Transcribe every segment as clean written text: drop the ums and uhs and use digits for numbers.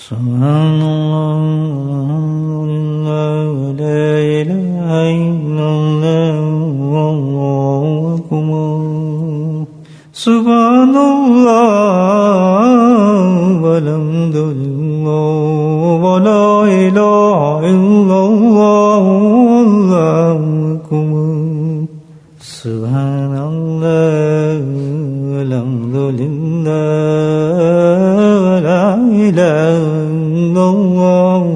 سبحان اللہ لا الہ الا اللہ واللہ اکبر سبحان اللہ والحمد للہ ولا الہ الا اللہ واللہ اکبر سبحان اللہ والحمد للہ ولا الہ الا اللہ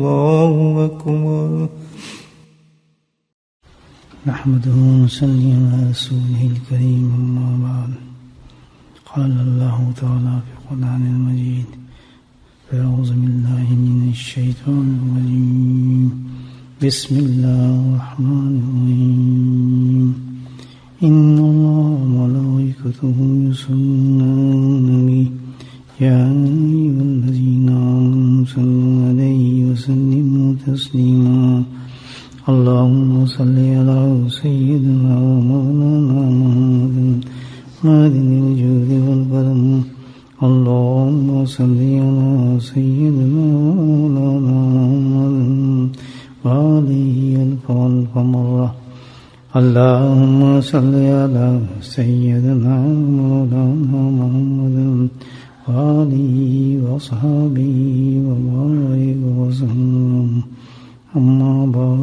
واللہ اکبر نحمده ونصلي على رسوله الكريم أما بعد قال الله تعالى في القرآن المجيد أعوذ بالله من الشيطان الرجيم بسم الله الرحمن الرحيم إن الله وملائكته يصلون على النبي يا أيها الذين آمنوا صلوا عليه وسلموا تسليما اللهم صل على سيدنا ومولانا محمد معدن الجود والكرم اللهم صل على سيدنا ومولانا محمد وآله ألف مرة اللهم صل على سيدنا ومولانا محمد وآله وصحبه وبارك وسلم اما بعد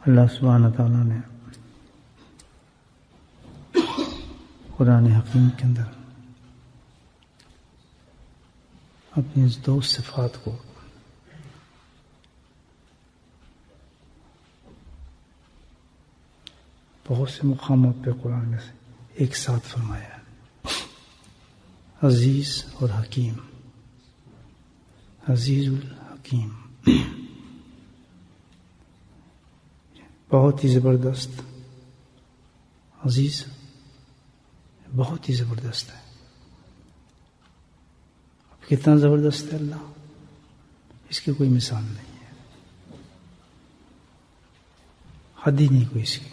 اللہ سبحانہ تعالیٰ نے قرآن حکیم کے اندر اپنی اس دو صفات کو بہت سے مقامات پہ قرآن میں سے ایک ساتھ فرمایا ہے عزیز اور حکیم عزیز الحکیم بہت ہی زبردست عزیز بہت ہی زبردست ہے اب کتنا زبردست ہے اللہ اس کی کوئی مثال نہیں ہے حد ہی نہیں کوئی اس کی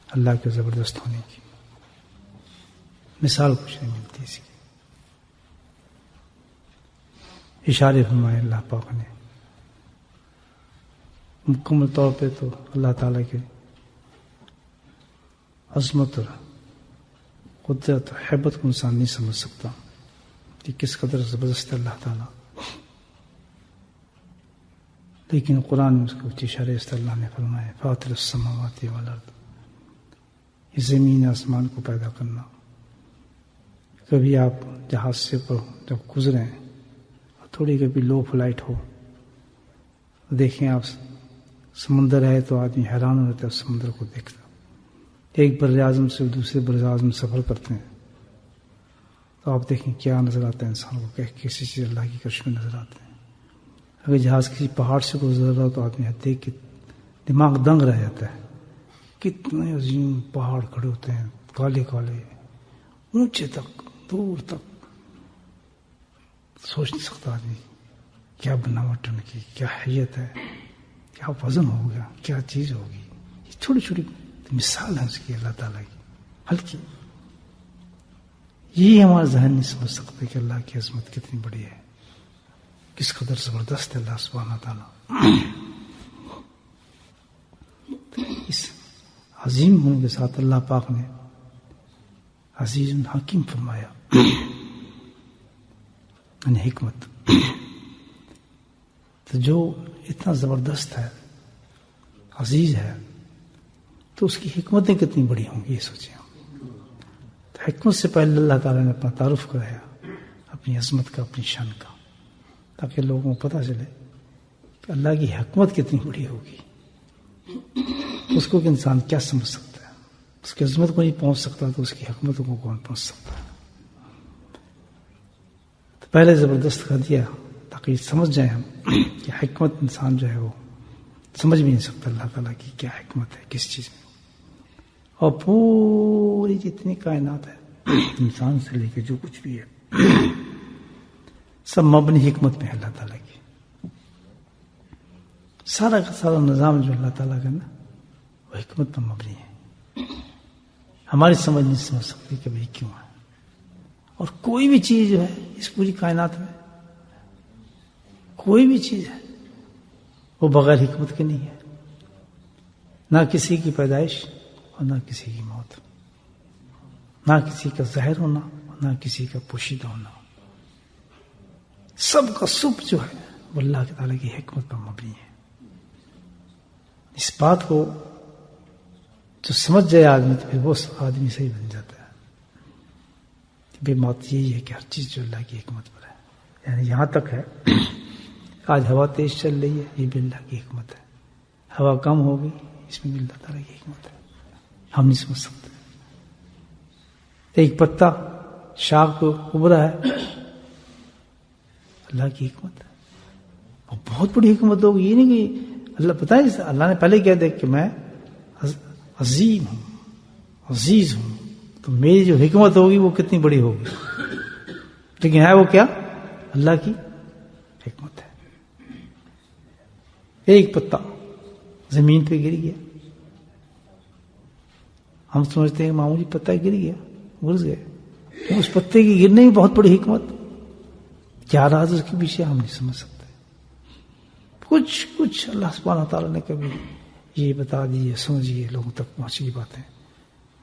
اللہ کے زبردست ہونے کی مثال کچھ نہیں ملتی اس کی اشارے فرمائے اللہ پاک نے مکمل طور پہ تو اللہ تعالیٰ کے عظمت اور قدرت اور حیبت کو انسان نہیں سمجھ سکتا کہ کس قدر زبردست ہے اللہ تعالیٰ لیکن قرآن میں اس کو کچھ اشارے اس طرح اللہ نے فرمائے فاطر السماوات والارض یہ زمین آسمان کو پیدا کرنا کبھی آپ جہاز سے پر جب گزریں تھوڑی کبھی لو فلائٹ ہو دیکھیں آپ سمندر ہے تو آدمی حیران ہو جاتا ہے سمندر کو دیکھتا ایک بر اعظم سے دوسرے بر اعظم سفر کرتے ہیں تو آپ دیکھیں کیا نظر آتا ہے انسان کو کہ کسی چیز اللہ کی کرش میں نظر آتے ہیں اگر جہاز کسی پہاڑ سے گزر رہا ہو تو آدمی دیکھ کے دماغ دنگ رہ جاتا ہے کتنے عظیم پہاڑ کھڑے ہوتے ہیں کالے کالے اونچے تک دور تک سوچ نہیں سکتا آدمی کیا بناوٹ ان کی کیا حیت ہے کیا وزن ہوگا کیا چیز ہوگی یہ چھوٹی چھوٹی مثال ہے اس کی اللہ تعالیٰ کی ہلکی یہی ہمارا ذہن نہیں سمجھ سکتے کہ اللہ کی عظمت کتنی بڑی ہے کس قدر زبردست ہے اللہ سبحانہ تعالیٰ اس عظیم ہونے کے ساتھ اللہ پاک نے عزیز حکیم فرمایا یعنی حکمت تو جو اتنا زبردست ہے عزیز ہے تو اس کی حکمتیں کتنی بڑی ہوں گی یہ سوچیں تو حکمت سے پہلے اللہ تعالیٰ نے اپنا تعارف کرایا اپنی عظمت کا اپنی شان کا تاکہ لوگوں کو پتہ چلے کہ اللہ کی حکمت کتنی بڑی ہوگی اس کو کہ انسان کیا سمجھ سکتا ہے اس کی عظمت کو نہیں پہنچ سکتا تو اس کی حکمتوں کو کون پہنچ سکتا ہے تو پہلے زبردست کر دیا تاکہ سمجھ جائیں ہم کہ حکمت انسان جو ہے وہ سمجھ بھی نہیں سکتا اللہ تعالیٰ کی کیا حکمت ہے کس چیز میں اور پوری جتنی کائنات ہے انسان سے لے کے جو کچھ بھی ہے سب مبنی حکمت میں ہے اللہ تعالیٰ کی سارا کا سارا نظام جو اللہ تعالیٰ کا نا وہ حکمت پر مبنی ہے ہماری سمجھ نہیں سمجھ سکتی کہ بھئی کیوں ہے. اور کوئی بھی چیز جو ہے اس پوری کائنات میں، کوئی بھی چیز ہے وہ بغیر حکمت کے نہیں ہے. نہ کسی کی پیدائش اور نہ کسی کی موت، نہ کسی کا ظاہر ہونا اور نہ کسی کا پوشیدہ ہونا. سب کا سب جو ہے وہ اللہ تعالیٰ کی حکمت پر مبنی ہے. اس بات کو جو سمجھ جائے آدمی تو پھر وہ آدمی صحیح بن جاتا ہے. بے موت یہی ہے کہ ہر چیز جو اللہ کی حکمت پر ہے. یعنی یہاں تک ہے آج ہوا تیز چل رہی ہے، یہ بھی اللہ کی حکمت ہے. ہوا کم ہوگی، اس میں بھی اللہ تعالیٰ کی حکمت ہے. ہم نہیں سمجھ سکتے. ایک پتا شاخ کو ابھرا ہے، اللہ کی حکمت ہے. اور بہت بڑی حکمت ہوگی. یہ نہیں کہ اللہ پتہ ہے اللہ نے پہلے کہہ دیا کہ میں عظیم ہوں، عزیز ہوں، تو میری جو حکمت ہوگی وہ کتنی بڑی ہوگی. لیکن ہے وہ کیا؟ اللہ کی حکمت ہے. ایک پتا زمین پہ گر گیا، ہم سمجھتے ہیں معمولی پتا گر گیا، گرز گئے. اس پتے کی گرنے میں بہت بڑی حکمت، کیا راز اس کے پیچھے ہم نہیں سمجھ سکتے. کچھ اللہ سبحانہ تعالیٰ نے کبھی یہ بتا دی، سمجھیے لوگوں تک پہنچی باتیں،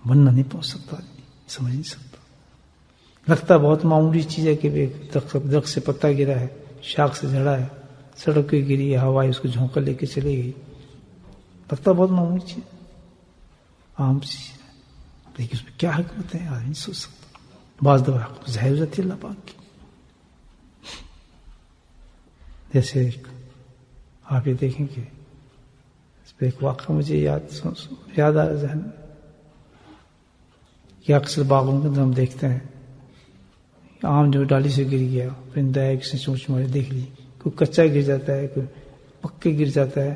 ورنہ نہیں پہنچ سکتا، سمجھ نہیں سکتا. لگتا بہت معمولی چیز ہے کہ درخت سے پتا گرا ہے، شاخ سے جھڑا ہے، سڑک پہ گری ہے، ہوا اس کو جھونکا لے کے چلے گئی. لگتا بہت معمولی چیز، عام چیز ہے، لیکن اس میں کیا حکمت ہے آدمی نہیں سوچ سکتا. بعض دفعہ ظاہر ہو جاتی ہے اللہ پاک کی. جیسے آپ یہ دیکھیں کہ اس پہ ایک واقعہ مجھے یاد آ رہا ذہن میں کہ اکثر باغوں کے اندر ہم دیکھتے ہیں آم جو ڈالی سے گر گیا، پرندہ ہے، کسی نے چونچ ماری دیکھ لی، کوئی کچا گر جاتا ہے، کوئی پکے گر جاتا ہے،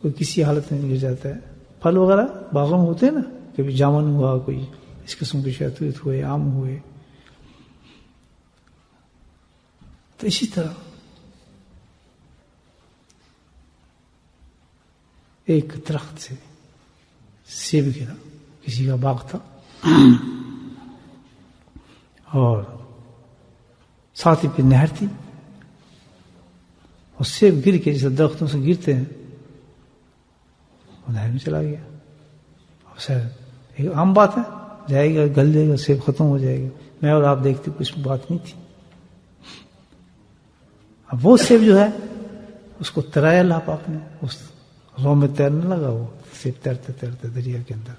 کوئی کسی حالت میں گر جاتا ہے. پھل وغیرہ باغوں میں ہوتے ہیں نا، کبھی جامن ہوا، کوئی اس قسم کے شہتوت ہوئے، آم ہوئے. تو اسی طرح ایک درخت سے سیب گرا، کسی کا باغ تھا اور ساتھ ہی پہ نہر تھی، اور سیب گر کے جیسے درختوں سے گرتے ہیں وہ نہر میں چلا گیا. اب سر ایک عام بات ہے، جائے گا گل جائے گا، سیب ختم ہو جائے گا. میں اور آپ دیکھتے کچھ بات نہیں تھی. اب وہ سیب جو ہے اس کو ترایا اللہ پاک نے، اس رو میں تیرنے لگا. وہ سیب تیرتے تیرتے دریا کے اندر،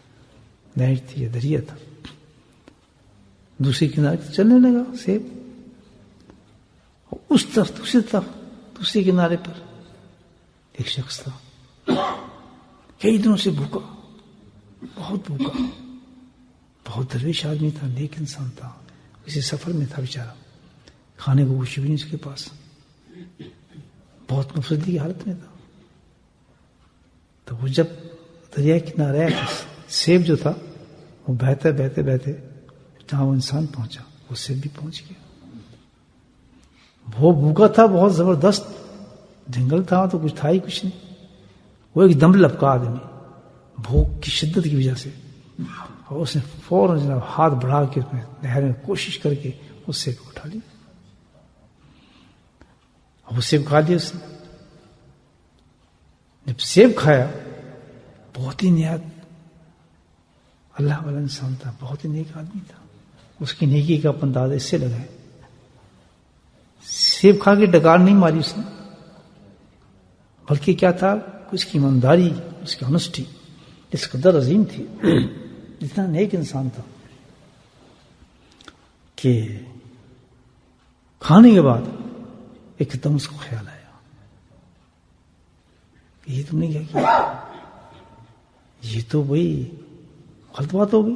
نہر تھی یا دریا تھا، دوسری کنارے چلنے لگا سیب. اس طرف دوسری کنارے پر ایک شخص تھا، کئی دنوں سے بھوکا، بہت بھوکا، بہت درویش آدمی تھا، نیک انسان تھا، کسی سفر میں تھا بیچارہ، کھانے کو کچھ بھی نہیں اس کے پاس، بہت مفسدی کی حالت میں تھا. تو وہ جب دریا کنارے آیا، سیب جو تھا وہ بہتے بہتے بہتے جہاں وہ انسان پہنچا، وہ سیب بھی پہنچ گیا. وہ بھوکا تھا، بہت زبردست جنگل تھا تو کچھ تھا ہی کچھ نہیں. وہ ایک دم لپکا آدمی بھوک کی شدت کی وجہ سے، اور اس نے فوراً جناب ہاتھ بڑھا کے اس میں نہر میں کوشش کر کے اس سیب کو اٹھا لیا. وہ سیب کھا لیا اس نے. جب سیب کھایا، بہت ہی نہایت اللہ والا انسان تھا، بہت ہی نیک آدمی تھا. اس کی نیکی کا اندازہ اس سے لگا ہے، سیب کھا کے ڈکار نہیں ماری اس نے، بلکہ کیا تھا، اس کی ایمانداری، اس کی آنےسٹی اس قدر عظیم تھی، اتنا نیک انسان تھا کہ کھانے کے بعد ایک دم اس کو خیال آیا، یہ تم نے کیا کیا، یہ تو وہی غلط بات ہوگی.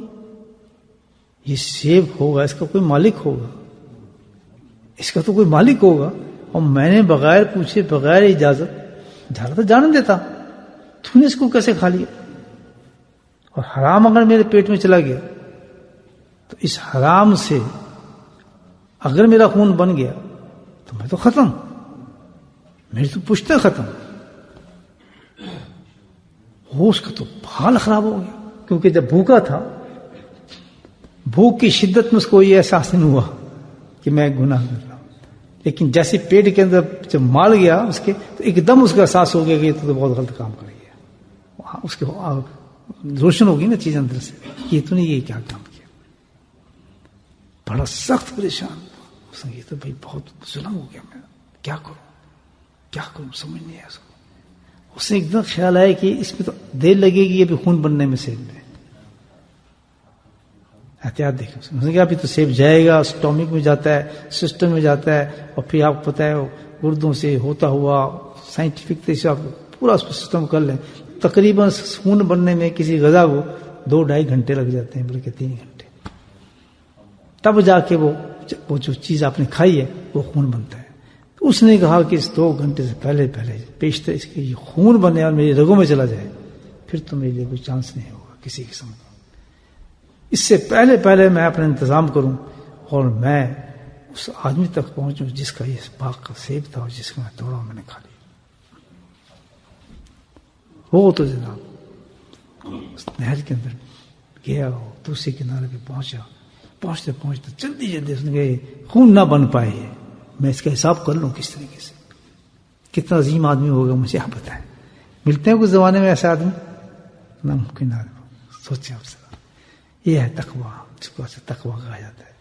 یہ سیب ہوگا، اس کا کوئی مالک ہوگا، اس کا تو کوئی مالک ہوگا، اور میں نے بغیر پوچھے بغیر اجازت جھاڑا تو جانے دیتا، تو نے اس کو کیسے کھا لیا؟ اور حرام اگر میرے پیٹ میں چلا گیا تو اس حرام سے اگر میرا خون بن گیا تو میں تو ختم، میری تو پشتے ختم. وہ اس کا تو حال خراب ہو گیا، کیونکہ جب بھوکا تھا بھوک کی شدت میں اس کو یہ احساس نہیں ہوا کہ میں گناہ کر رہا ہوں، لیکن جیسے پیٹ کے اندر جب مال گیا اس کے، تو ایک دم اس کا احساس ہو گیا کہ یہ تو بہت غلط کام کر گیا. اس کے روشن ہوگی نا چیز اندر سے، یہ تو نہیں، یہ کیا کام کیا. بڑا سخت پریشان، یہ تو بھائی بہت ظلم ہو گیا، میں کیا کروں سمجھ نہیں آیا اس کو. اسے ایک دم خیال آیا کہ اس میں تو دیر لگے گی ابھی خون بننے میں، سیب میں احتیاط دیکھیں. اس نے کہا ابھی تو سیب جائے گا، اسٹومک میں جاتا ہے، سسٹم میں جاتا ہے، اور پھر آپ کو پتہ ہے گردوں سے ہوتا ہوا سائنٹیفک طریقے سے آپ پورا اس کو سسٹم کر لیں، تقریباً خون بننے میں کسی غذا کو 2-2.5 گھنٹے لگ جاتے ہیں، بلکہ 3 گھنٹے. تب جا کے وہ جو چیز آپ نے کھائی ہے وہ خون بنتا ہے. اس نے کہا کہ اس 2 گھنٹے سے پہلے پیشتر اس کے یہ خون بنے اور میری رگوں میں چلا جائے، پھر تو میرے لیے کوئی چانس نہیں ہوگا کسی قسم کا. اس سے پہلے میں اپنا انتظام کروں اور میں اس آدمی تک پہنچوں جس کا یہ باغ کا سیب تھا اور جس کا میں توڑا میں نے کھا لیا. وہ تو جناب اس نہر کے اندر گیا اور دوسرے کنارے پہ پہنچتے جلدی اس نے کہا خون نہ بن پائے، میں اس کا حساب کر لوں کس طریقے سے. کتنا عظیم آدمی ہوگا مجھے آپ بتائیں. ملتے ہیں کچھ زمانے میں ایسے آدمی؟ ناممکن آدمی. سوچیں آپ سے، یہ ہے تقویٰ، جس کو ایسے تقویٰ کہا جاتا ہے.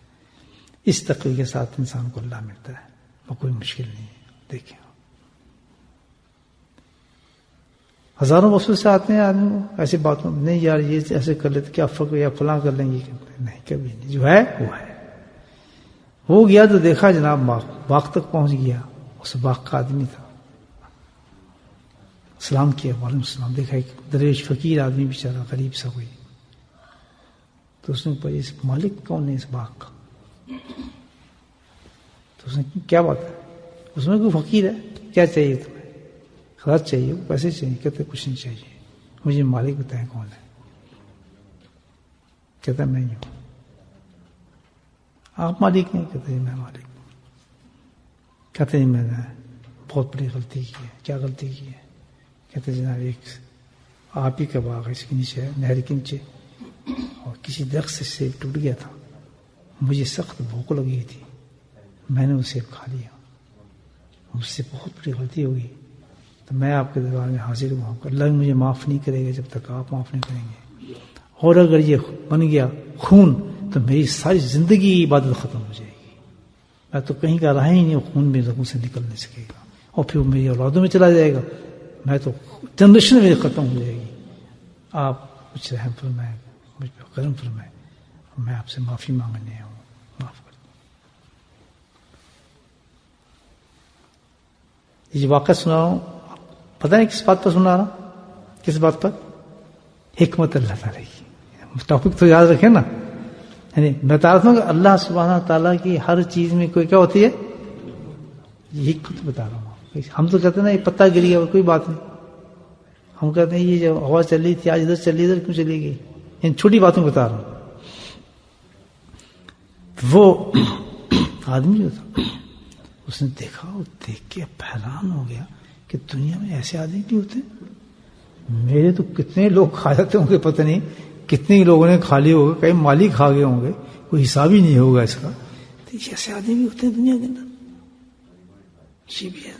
اس تقوی کے ساتھ انسان کو اللہ ملتا ہے، وہ کوئی مشکل نہیں ہے. دیکھیں ہزاروں وصول سے آتے ہیں آدمی کو ایسی باتوں میں، نہیں یار یہ ایسے کر لیتے کیا فرق، یا فلاں کر لیں گے، نہیں کبھی نہیں. جو ہے وہ ہے. ہو گیا تو دیکھا جناب باغ تک پہنچ گیا. اس باغ کا آدمی تھا، سلام کیا، وعلیکم السلام. دیکھا ایک درویش فقیر آدمی بیچارہ غریب سا کوئی. تو اس نے پوچھا اس مالک کون ہے اس باغ کا؟ تو اس نے کیا بات ہے؟ اس میں کوئی فقیر ہے، کیا چاہیے تمہیں؟ خرچ چاہیے، پیسے چاہیے؟ کہتے کچھ نہیں چاہیے، مجھے مالک بتائیں کون ہے. کہتا میں ہی ہوں. آپ مالک ہیں؟ کہتے ہیں میں مالک ہوں. کہتے ہیں میں نے بہت بڑی غلطی کی ہے. کیا غلطی کی ہے؟ کہتے جناب ایک آپ ہی کا باغ ہے، اس کے نیچے ہے، نہر کے نیچے، اور کسی درخت سے سیب ٹوٹ گیا تھا. مجھے سخت بھوک لگی تھی، میں نے وہ سیب کھا لیا. مجھ سے بہت بڑی غلطی ہو گئی، تو میں آپ کے دربار میں حاضر ہوا. اللہ مجھے معاف نہیں کرے گا جب تک آپ معاف نہیں کریں گے. اور اگر یہ بن گیا خون تو میری ساری زندگی عبادت ختم ہو جائے گی. میں تو کہیں کا رہا ہی نہیں، خون میرے رگوں سے نکل نہیں سکے گا، اور پھر وہ میری اولادوں میں چلا جائے گا. میں تو جنریشن میری ختم ہو جائے گی. آپ کچھ رحم فرمائیں، مجھ پہ کرم فرمائیں، میں آپ سے معافی مانگنے آیا ہوں، معاف کر دیں. یہ واقعہ سنا رہا ہوں، پتہ نہیں کس بات پر سنا رہا ہوں، کس بات پر؟ حکمت اللہ تعالیٰ کی. ٹاپک تو یاد رکھیں نا. یعنی میں بتا رہا ہوں کہ اللہ سبحانہ تعالیٰ کی ہر چیز میں کوئی کیا ہوتی ہے، یہ حکمت بتا رہا ہوں. ہم تو کہتے ہیں نا یہ پتہ گر گیا کوئی بات نہیں. ہم کہتے ہیں یہ جو ہوا چل رہی تھی آج ادھر چلی، ادھر کیوں چلی گئی؟ ان چھوٹی باتوں بتا رہا ہوں. وہ آدمی جو تھا اس نے دیکھا، اور دیکھ کے حیران ہو گیا کہ دنیا میں ایسے آدمی بھی ہوتے ہیں. میرے تو کتنے لوگ کھا جاتے ہوں گے، پتہ نہیں کتنے لوگوں نے کھا لیے ہوگا، کئی مالی کھا گئے ہوں گے، کوئی حساب ہی نہیں ہوگا اس کا. تو ایسے آدمی بھی ہوتے ہیں دنیا کے اندر. یہ بھی ہے.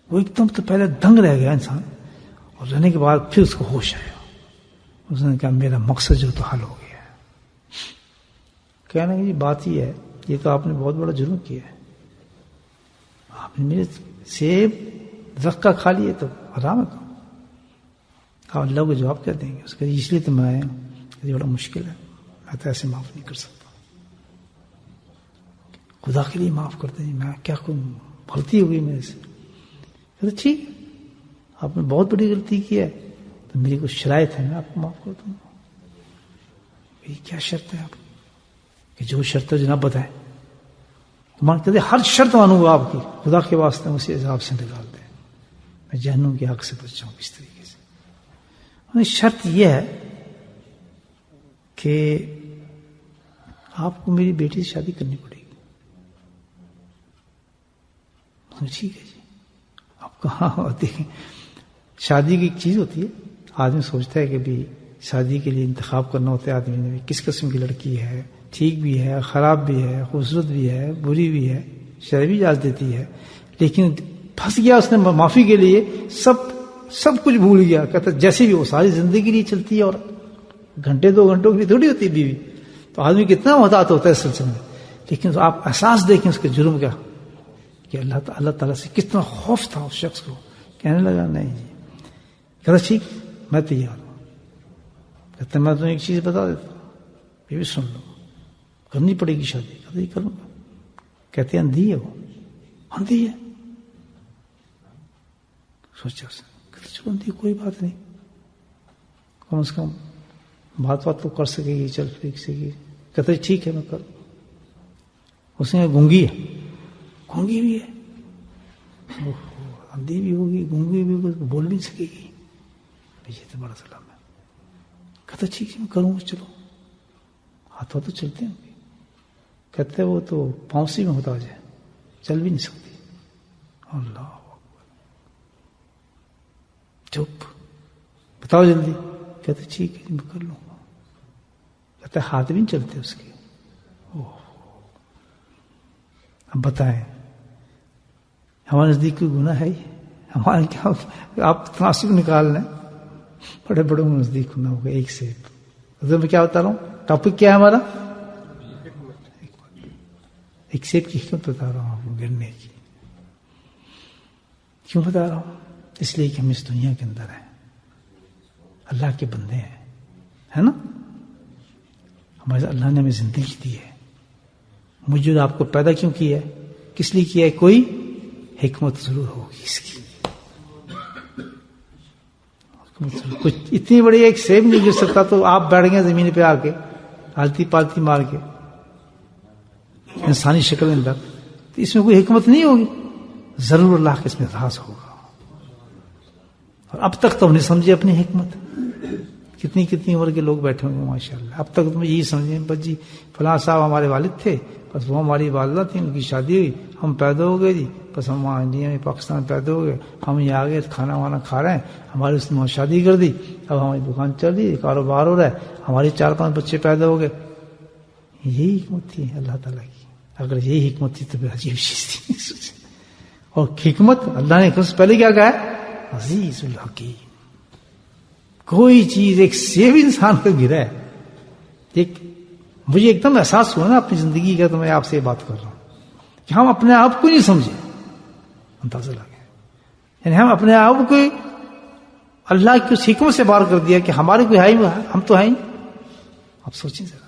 وہ ایک دم تو پہلے دنگ رہ گیا انسان، اور رہنے کے بعد پھر اس کو ہوش آیا. اس نے کہا میرا مقصد جو تو حل ہو گیا ہے. کہنا کہ بات ہی ہے، یہ تو آپ نے بہت بڑا جرم کیا ہے. آپ نے میرے سیب درخت کا کھا لیے تو حرام ہے. آپ اللہ کو جواب کیا دیں گے؟ اس کا اس لیے تو میں آیا ہوں، یہ بڑا مشکل ہے، میں تو ایسے معاف نہیں کر سکتا. خدا کے لیے معاف کر دیں، میں کیا کروں، غلطی ہو گئی میرے سے. تو ٹھیک ہے، آپ نے بہت بڑی غلطی کی ہے، تو میری کچھ شرائط ہے، میں آپ کو معاف کر دوں گا. کیا شرط ہے آپ کہ جو شرط ہے جناب بتائیں. مان کہتے ہر شرط مانوں گا آپ کی، خدا کے واسطے اسی عذاب سے نکال دیں، میں جہنم کی آگ سے بچ جاؤں. اس طریقے سے شرط یہ ہے کہ آپ کو میری بیٹی سے شادی کرنی پڑے گی. ٹھیک ہے جی. آپ کہاں دیکھیں، شادی کی ایک چیز ہوتی ہے، آدمی سوچتا ہے کہ بھی شادی کے لیے انتخاب کرنا ہوتا ہے آدمی نے بھی، کس قسم کی لڑکی ہے، ٹھیک بھی ہے، خراب بھی ہے، خوبصورت بھی ہے، بری بھی ہے، شرع بھی اجازت دیتی ہے، لیکن پھنس گیا اس نے معافی کے لیے، سب کچھ بھول گیا، کہتا جیسے بھی وہ ساری زندگی کے لیے چلتی ہے، اور گھنٹے 2 گھنٹوں کے لیے تھوڑی ہوتی ہے بیوی، تو آدمی کتنا محتاط ہوتا ہے اس سلسلے میں. لیکن آپ احساس دیکھیں اس کے جرم کا، کہ اللہ تعالیٰ سے کتنا خوف تھا اس شخص کو. کہنے لگا نہیں جی، کہتا ٹھیک میں تیار ہوں. کہتا میں تمہیں ایک چیز بتا دیتا ہوں، یہ بھی سن لو، کرنی پڑے گی شادی. کہتا یہ کروں گا. کہتے ہیں اندھی ہے وہ، اندھی ہے. سوچا اس نے، کہتے چلو اندھی کوئی بات نہیں، کم از کم بات تو کر سکے گی، چل پھر سکے گی. کہتے ٹھیک ہے میں کروں. اس نے گونگی ہے، گونگی بھی ہے، اندھی بھی ہوگی، گونگی بھی ہوگی، بول بھی نہیں سکے گی. یہ تو بڑا سلام ہے. کہتا ٹھیک ہے میں کروں گا. چلو ہاتھوں تو چلتے ہیں. کہتے وہ تو پاؤں میں ہوتا جائے، چل بھی نہیں سکتی. اللہ چپ، بتاؤ جلدی. کہتے ٹھیک ہے میں کر لوں گا. کہتے ہاتھ بھی نہیں چلتے اس کے. اب بتائیں ہمارے نزدیک کوئی گناہ ہے؟ ہمارے کیا آپ تناسب نکال لیں، بڑے بڑے نزدیک گناہ ہوگا. ایک سے میں کیا بتا رہا ہوں، ٹاپک کیا ہے ہمارا؟ ایک سیب کی حکمت بتا رہا ہوں آپ کو گرنے کی. کیوں بتا رہا ہوں؟ اس لیے کہ ہم اس دنیا کے اندر ہیں، اللہ کے بندے ہیں، ہے نا. ہمارے اللہ نے ہمیں زندگی دی ہے. مجھے آپ کو پیدا کیوں کیا ہے؟ کس لیے کیا ہے؟ کوئی حکمت ضرور ہوگی اس کی. کچھ اتنی بڑی ایک سیب نہیں گر سکتا تو آپ بیٹھ گئے زمین پہ آ کے آلتی پالتی مار کے انسانی شکل اندر، تو اس میں کوئی حکمت نہیں ہوگی. ضرور اللہ کے اس میں راز ہوگا. اور اب تک تو ہم نے سمجھے اپنی حکمت. کتنی عمر کے لوگ بیٹھے ہوں گے ماشاءاللہ. اب تک تم یہی سمجھیں بس جی فلاں صاحب ہمارے والد تھے، بس وہ ہماری والدہ تھی، ان کی شادی ہوئی، ہم پیدا ہو گئے جی، بس ہم وہاں انڈیا میں پاکستان پیدا ہو گئے، ہم یہاں آ گئے کھانا وانا کھا رہے ہیں، ہماری اس نے وہاں شادی کر دی، اب ہماری دکان چل رہی ہے، کاروبار ہو رہا ہے، ہماری 4-5 بچے پیدا ہو گئے. یہی حکمت تھی اللہ تعالیٰ کی. اگر یہی حکمت تھی تو پھر عجیب چیز تھی. اور حکمت اللہ نے پہلے کیا کہا ہے؟ عزیز الحکیم. کوئی چیز ایک سیب انسان کو گرا ہے. مجھے ایک دم احساس ہوا نا اپنی زندگی کا، تو میں آپ سے یہ بات کر رہا ہوں کہ ہم اپنے آپ کو نہیں سمجھے. اندازہ لگے یعنی ہم اپنے آپ کو اللہ کی اس حکمت سے باہر کر دیا کہ ہمارے کوئی ہے، ہم تو ہیں. آپ سوچیں ذرا،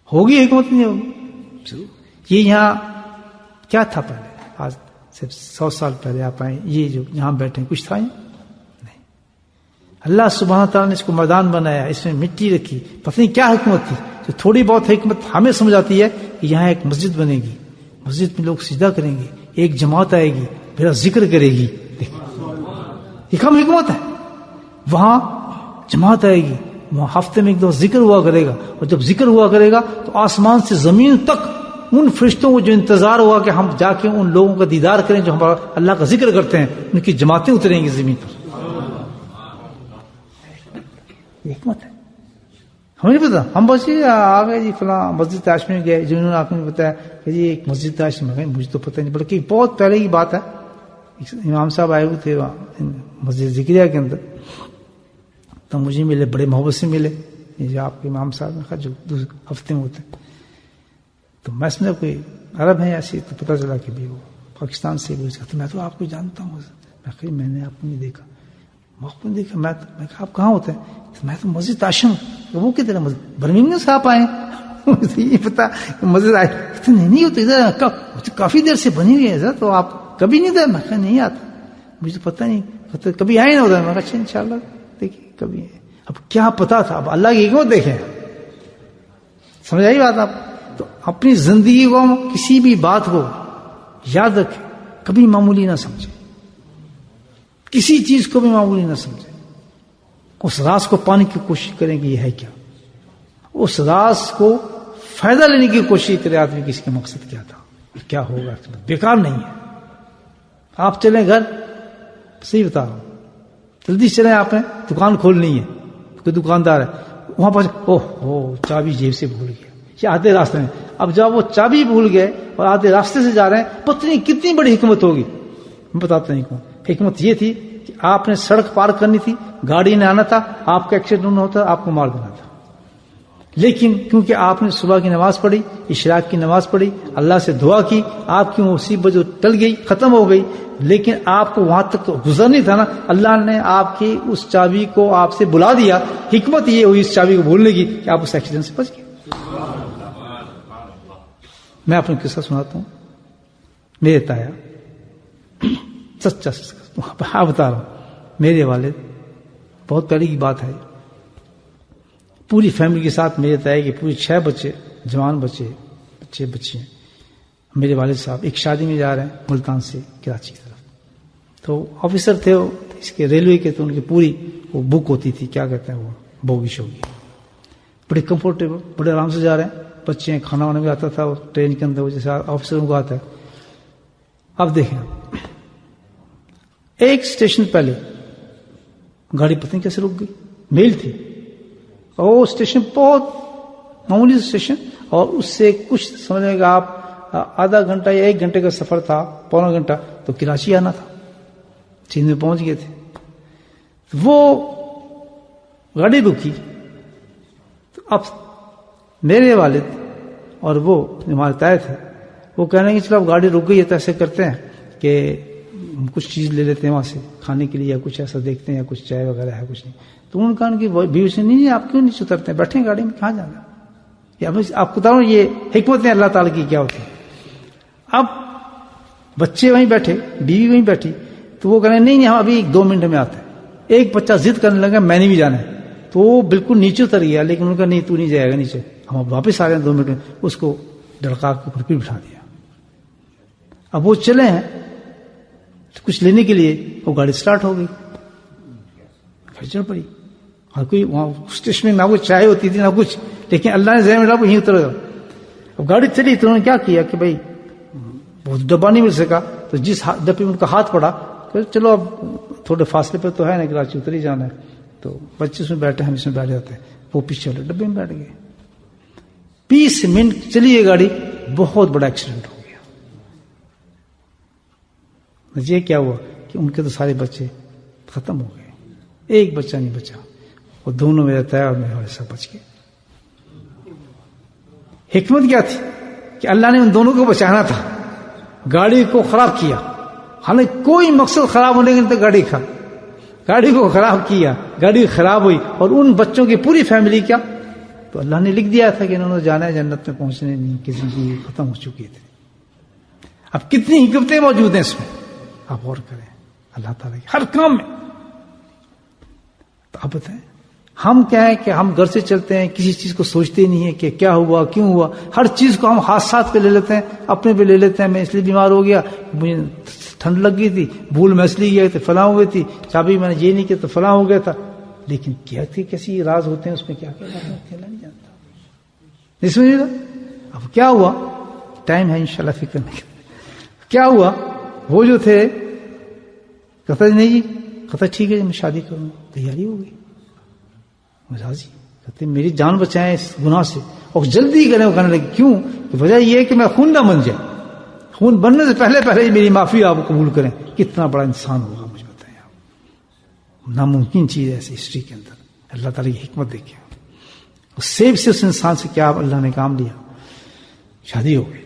ہوگی حکمت نہیں ہوگی. یہ یہاں کیا تھا پہلے؟ آج سے 100 سال پہلے آپ آئے، یہ جو یہاں بیٹھے کچھ تھا نہیں. اللہ سبحانہ تعالیٰ نے اس کو میدان بنایا، اس میں مٹی رکھی، پتہ نہیں کیا حکمت تھی. جو تھوڑی بہت حکمت ہمیں سمجھ آتی ہے کہ یہاں ایک مسجد بنے گی، مسجد میں لوگ سجدہ کریں گے، ایک جماعت آئے گی، میرا ذکر کرے گی. یہ کم حکمت ہے. وہاں جماعت آئے گی، وہاں ہفتے میں 1 دفعہ ذکر ہوا کرے گا، اور جب ذکر ہوا کرے گا تو آسمان سے زمین تک ان فرشتوں کو جو انتظار ہوا کہ ہم جا کے ان لوگوں کا دیدار کریں جو ہمارا اللہ کا ذکر کرتے ہیں، ان کی جماعتیں اتریں گی زمین پر. حکمت ہے. ہمیں نہیں پتا، ہم بس یہ آ گئے جی فلاں مسجد ہاشمی میں گئے، جنہوں نے آپ نے بتایا کہ جی ایک مسجد ہاشمی میں گئے، مجھے تو پتہ نہیں، بلکہ بہت پہلے کی بات ہے. امام صاحب آئے ہوئے تھے وہاں مسجد ذکریہ کے اندر، تو مجھے ملے، بڑے محبت سے ملے. یہ جو آپ کے امام صاحب جو ہفتے میں ہوتے ہیں، تو میں سمجھا کوئی عرب ہیں ایسی، تو پتہ چلا کہ بھی وہ پاکستان سے بھی. تو میں تو آپ کو جانتا ہوں. میں نے آپ کو نہیں دیکھا، آپ نے دیکھا. میں کہا آپ کہاں ہوتے ہیں؟ میں تو مسجد عاشم. وہ کدھر ہے مسجد؟ برمنگھم سے آپ آئے؟ مجھے یہ پتا مسجد آئے. نہیں ہوتے ادھر، کافی دیر سے بنی ہوئی ہے ادھر، تو آپ کبھی نہیں تھے؟ میں کہا نہیں آتا، مجھے تو پتہ نہیں، کبھی آئے نا ادھر. میں کہا اچھا انشاءاللہ دیکھیے کبھی. اب کیا پتا تھا، اب اللہ کی حکمت دیکھیں. سمجھ آئی بات آپ؟ تو اپنی زندگی کو کسی بھی بات کو یاد رکھیں، کبھی معمولی نہ سمجھیں، کسی چیز کو بھی معمولی نہ سمجھیں. اس راز کو پانے کی کوشش کریں کہ یہ ہے کیا. اس راز کو فائدہ لینے کی کوشش کرے آدمی کہ اس کا مقصد کیا تھا، کیا ہوگا. بیکار نہیں ہے. آپ چلیں گھر، صحیح بتا رہا ہوں، جلدی چلیں، آپ نے دکان کھولنی ہے، کوئی دکاندار ہے وہاں پر اوہ چابی جیب سے بھول گیا، یہ آدھے راستے میں. اب جب وہ چابی بھول گئے اور آدھے راستے سے جا رہے ہیں، پتہ نہیں کتنی بڑی حکمت ہوگی، میں بتاتا نہیں کون. حکمت یہ تھی کہ آپ نے سڑک پار کرنی تھی، گاڑی نے آنا تھا، آپ کا ایکسیڈنٹ نہ ہوتا، آپ کو مار دینا تھا. لیکن کیونکہ آپ نے صبح کی نماز پڑھی، اشراق کی نماز پڑھی، اللہ سے دعا کی، آپ کی مصیبت جو ٹل گئی، ختم ہو گئی. لیکن آپ کو وہاں تک تو گزرنی تھا نا، اللہ نے آپ کی اس چابی کو آپ سے بلا دیا. حکمت یہ ہوئی اس چابی کو بھولنے کی کہ آپ اس ایکسیڈنٹ سے بچ گئے. میں آپ کو قصہ سناتا ہوں. میرے تایا سچا ہاں بتا رہا ہوں، میرے والد، بہت پہلے کی بات ہے، پوری فیملی کے ساتھ میرے تایا کے پوری 6 بچے، جوان بچے ہیں. میرے والد صاحب ایک شادی میں جا رہے ہیں ملتان سے کراچی کی طرف. تو آفیسر تھے وہ اس کے ریلوے کے، تو ان کی پوری وہ بک ہوتی تھی، کیا کہتے ہیں وہ بوگی شوگی، بڑے کمفرٹیبل، بڑے آرام سے جا رہے ہیں. بچے ہیں، کھانا وانا بھی آتا تھا وہ ٹرین کے اندر جیسے آفیسروں کو آتا ہے. اب دیکھیں ایک اسٹیشن پہلے گاڑی پتہ نہیں کیسے رک گئی، میل تھی، اور وہ اسٹیشن بہت معمولی اسٹیشن، اور اس سے کچھ سمجھنے کا آپ آدھا گھنٹہ یا 1 گھنٹے کا سفر تھا، پونا گھنٹہ، تو کراچی آنا تھا. چین میں پہنچ گئے تھے. وہ گاڑی رکی، تو اب میرے والد اور وہ ہمارے تائے تھے، وہ کہنے کہ چلو اب گاڑی رک گئی ہے تو ایسے کرتے ہیں کہ کچھ چیز لے لیتے ہیں وہاں سے کھانے کے لیے، یا کچھ ایسا دیکھتے ہیں، یا کچھ چائے وغیرہ ہے کچھ نہیں. تو انہوں نے کہا کہ بیوی سے نہیں آپ کیوں نہیں اترتے ہیں، بیٹھے گاڑی میں، کہاں جانا. آپ کو بتاؤں یہ حکمت ہے اللہ تعالیٰ کی کیا ہوتی ہے. اب بچے وہیں بیٹھے، بیوی وہیں بیٹھی، تو وہ کہہ رہے ہیں نہیں ہم ابھی 2 منٹ میں آتے ہیں. ایک بچہ ضد کرنے لگا میں نے بھی جانا ہے، تو وہ بالکل نیچے اتر گیا، لیکن انہوں نے کہا نہیں تو نہیں جائے گا نیچے، ہم اب واپس آ رہے ہیں 2 منٹ میں. اس کو ڈڑکا کے اوپر پھر بٹھا دیا. اب وہ چلے ہیں کچھ لینے کے لیے، وہ گاڑی سٹارٹ ہو گئی، پھر چل پڑی. اور کوئی وہاں اسٹیشن میں نہ کوئی چائے ہوتی تھی نہ کچھ، لیکن اللہ نے ذہن میں ڈالا یہیں اتر گا. اب گاڑی چلی تو انہوں نے کیا کیا کہ بھائی وہ ڈبہ نہیں مل سکا، تو جس ڈبے میں ان کا ہاتھ پڑا کہ چلو اب تھوڑے فاصلے پر تو ہے نا، کراچی اتر ہی جانا ہے. تو بچے اس میں بیٹھے، ہم اس میں بیٹھ جاتے ہیں. وہ پیچھے والے ڈبے میں بیٹھ گئے. 20 منٹ چلی یہ گاڑی، بہت بڑا ایکسیڈنٹ ہو گیا. یہ کیا ہوا کہ ان کے تو سارے بچے ختم ہو گئے، ایک بچہ نہیں بچا. وہ دونوں میرے تایا اور میرے والے سب بچ گئے. حکمت کیا تھی کہ اللہ نے ان دونوں کو بچانا تھا، گاڑی کو خراب کیا. حالانکہ کوئی مقصد خراب ہونے کے نہیں، تو گاڑی کو خراب کیا، گاڑی خراب ہوئی، اور ان بچوں کی پوری فیملی کیا، تو اللہ نے لکھ دیا تھا کہ انہوں نے جانا ہے جنت میں، پہنچنے نہیں، کسی کی ختم ہو چکی تھی. اب کتنی حکمتیں موجود ہیں اس میں، آپ غور کریں اللہ تعالیٰ کے ہر کام میں. تو آپ بتائیں ہم کیا ہے کہ ہم گھر سے چلتے ہیں، کسی چیز کو سوچتے نہیں ہے کہ کیا ہوا کیوں ہوا. ہر چیز کو ہم حادثات پہ لے لیتے ہیں، اپنے پہ لے لیتے ہیں. میں اس لیے بیمار ہو گیا، مجھے ٹھنڈ لگ گئی تھی، بھول میں اس لیے گیا تو فلاں ہو گئی تھی، چابی میں نے یہ نہیں کیا تو فلاں ہو گیا تھا. لیکن کیا تھی کیسی راز ہوتے ہیں اس میں، کیا کیا اللہ نہیں جانتا. اس میں اب کیا ہوا، ٹائم ہے انشاءاللہ فکر نہیں. کیا ہوا، وہ جو تھے کہتا نہیں جی، کہتا ٹھیک ہے میں شادی کروں. تیاری ہو گئی، راضی، کہتے میری جان بچائیں اس گناہ سے، اور جلدی کریں. وہ کہنے لگے کیوں، کہ وجہ یہ ہے کہ میں خون نہ بن جائے، خون بننے سے پہلے ہی میری معافی آپ قبول کریں. کتنا بڑا انسان ہوگا مجھے بتائیں آپ. ناممکن چیز ہے ایسی ہسٹری کے اندر. اللہ تعالیٰ کی حکمت دیکھیں. اس سیب سے اس انسان سے کیا اللہ نے کام لیا، شادی ہو گئی.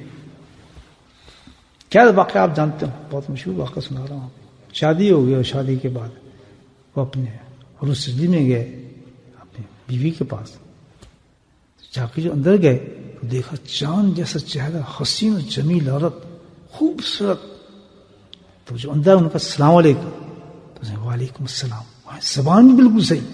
کیا واقعہ آپ جانتے ہو، بہت مشہور واقعہ سنا رہا ہوں آپ. شادی ہو گئی، اور شادی کے بعد وہ اپنے اور اس سجدی میں گئے اپنی بیوی کے پاس. جا کے جو اندر گئے تو دیکھا چاند جیسا چہرہ، حسین و جمیل عورت، خوبصورت. تو جو اندر ان کا السلام علیکم، تو وعلیکم السلام. زبان بھی بالکل صحیح،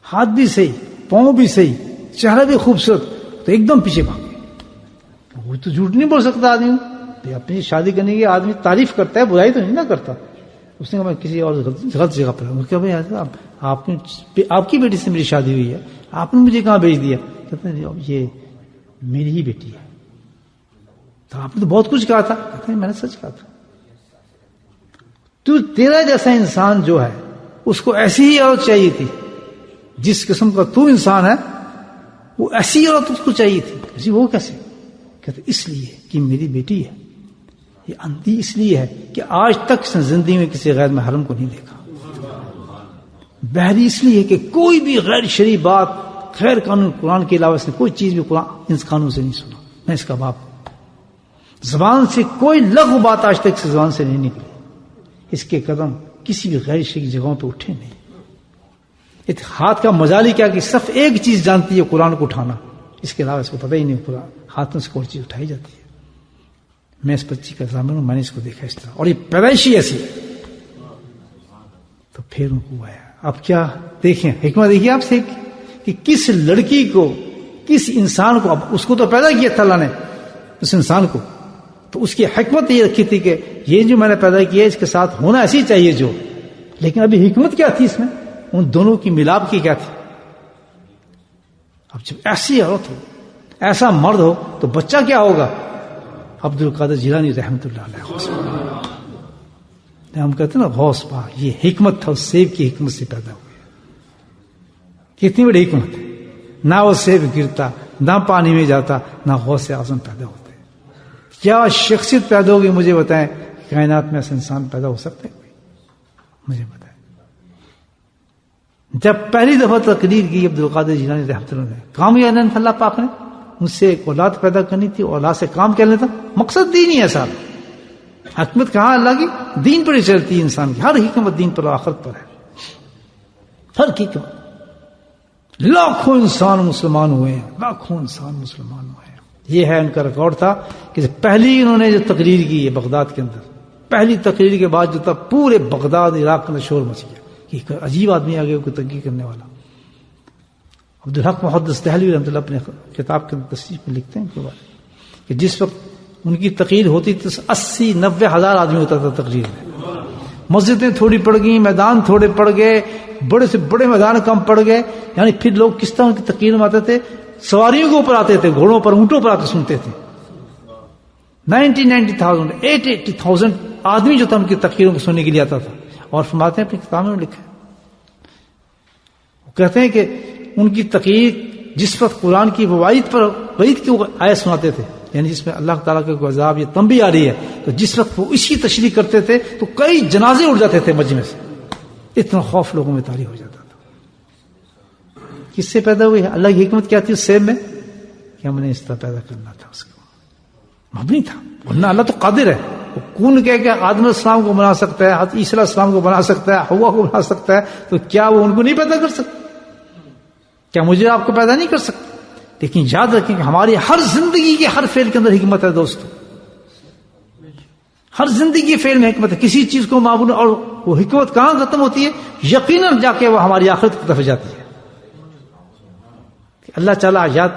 ہاتھ بھی صحیح، پاؤں بھی صحیح، چہرہ بھی خوبصورت. تو ایک دم پیچھے بھاگ گئے. وہ تو جھوٹ نہیں بول سکتا آدمی، اپنی شادی کرنے کی آدمی تعریف کرتا ہے، برائی تو نہیں نہ کرتا. اس نے کہا میں کسی اور غلط جگہ پر ہوں. کیا بھائی آپ کی بیٹی سے میری شادی ہوئی ہے، آپ نے مجھے کہاں بھیج دیا؟ کہتے ہیں یہ میری ہی بیٹی ہے. تو آپ نے تو بہت کچھ کہا تھا. کہتے ہیں میں نے سچ کہا تھا. تو تیرا جیسا انسان جو ہے اس کو ایسی ہی عورت چاہیے تھی جس قسم کا تو انسان ہے وہ ایسی عورت اس کو چاہیے تھی. وہ کیسے؟ کہتے اس لیے کہ میری بیٹی ہے. یہ اندھی اس لیے ہے کہ آج تک اس نے زندگی میں کسی غیر محرم کو نہیں دیکھا. بہری اس لیے کہ کوئی بھی غیر شرعی بات، غیر قانون قرآن کے علاوہ اس نے کوئی چیز بھی قرآن اس قانون سے نہیں سنا. میں اس کا باپ زبان سے کوئی لغو بات آج تک زبان سے نہیں نکلی. اس کے قدم کسی بھی غیر شرعی جگہوں پہ اٹھے نہیں. ہاتھ کا مجال ہی کیا کہ صرف ایک چیز جانتی ہے قرآن کو اٹھانا، اس کے علاوہ اس کو پتہ ہی نہیں قرآن ہاتھ میں سے کوئی چیز اٹھائی جاتی ہے. میں اس بچی کا ضامن ہوں، میں نے اس کو دیکھا اس طرح، اور یہ پیدائشی ایسی ہے. تو پھر ان کو آیا. اب کیا دیکھیں حکمت دیکھیے آپ سے کہ کس لڑکی کو، کس انسان کو، اب اس کو تو پیدا کیا تھا اللہ نے اس انسان کو، تو اس کی حکمت یہ رکھی تھی کہ یہ جو میں نے پیدا کیا اس کے ساتھ ہونا ایسی چاہیے جو. لیکن ابھی حکمت کیا تھی اس میں؟ ان دونوں کی ملاپ کی کیا تھی؟ اب جب ایسی عورت ہو، ایسا مرد ہو، تو بچہ کیا ہوگا؟ عبد القادر جیلانی رحمۃ اللہ علیہ. ہم کہتے ہیں نا غوث پاک، یہ حکمت تھا، اس سیب کی حکمت سے پیدا ہوئے. کتنی بڑی حکمت ہے. نہ وہ سیب گرتا، نہ پانی میں جاتا، نہ غوث اعظم پیدا ہوتے. کیا شخصیت پیدا ہوگی مجھے بتائیں. کائنات میں ایسے انسان پیدا ہو سکتے ہیں؟ مجھے بتائیں. جب پہلی دفعہ تقریر کی عبد القادر جیلانی رحمۃ اللہ نے، کام یہ اللہ پاک نے مجھ سے ایک اولاد پیدا کرنی تھی، اولاد سے کام کیا لیتا. مقصد دین ہی ہے صاحب. حکمت کہاں اللہ کی؟ دین پر ہی چلتی ہے. انسان کی ہر حکمت دین پر، آخرت پر ہے. ہر حکمت. لاکھوں انسان مسلمان ہوئے ہیں، لاکھوں انسان مسلمان ہوئے ہیں. یہ ہے ان کا ریکارڈ تھا کہ پہلی انہوں نے جو تقریر کی ہے بغداد کے اندر، پہلی تقریر کے بعد جو تھا پورے بغداد عراق کے اندر شور مچ گیا کہ عجیب آدمی آگے کوئی تقریر کرنے والا. عبدالحق محدث دہلوی رحمۃ اللہ اپنے کتاب کے تصنیف میں لکھتے ہیں کہ جس وقت ان کی تقریر ہوتی تھی 80-90 ہزار آدمی ہوتا تھا تقریر میں. مسجدیں تھوڑی پڑ گئیں، میدان تھوڑے پڑ گئے، بڑے سے بڑے میدان کم پڑ گئے. یعنی پھر لوگ کس طرح ان کی تقریر میں آتے تھے؟ سواریوں کے اوپر آتے تھے، گھوڑوں پر، اونٹوں پر آتے سنتے تھے. 90,000 80,000 آدمی جو تھا ان کی تقریروں کو سننے کے لیے آتا تھا. اور فرماتے ہیں اپنی کتابوں میں لکھا ہے، وہ کہتے ہیں کہ ان کی تقریر جس وقت قرآن کی وعید کی آیت سناتے تھے، یعنی جس میں اللہ تعالیٰ کے کوئی عذاب یا تنبیہ آ رہی ہے، تو جس وقت وہ اس کی تشریح کرتے تھے تو کئی جنازے اٹھ جاتے تھے مجمع سے. اتنا خوف لوگوں میں طاری ہو جاتا تھا. کس سے پیدا ہوئی ہے؟ اللہ کی حکمت کیا تھی اس سیب میں کہ ہم نے اس طرح پیدا کرنا تھا. اس کو مبنی تھا، ورنہ اللہ تو قادر ہے. وہ کون کہہ کہ آدم علیہ السلام کو بنا سکتا ہے، حضرت عیسیٰ علیہ السلام کو بنا سکتا ہے، حوا کو بنا سکتا ہے، تو کیا وہ ان کو نہیں پیدا کر سکتا؟ کیا مجھے آپ کو پیدا نہیں کر سکتا؟ لیکن یاد رکھیں کہ ہماری ہر زندگی کے ہر فعل کے اندر حکمت ہے دوستو. ہر زندگی کے فعل میں حکمت ہے. کسی چیز کو معبود، اور وہ حکمت کہاں ختم ہوتی ہے؟ یقیناً جا کے وہ ہماری آخرت کی طرف جاتی ہے. اللہ تعالیٰ آیات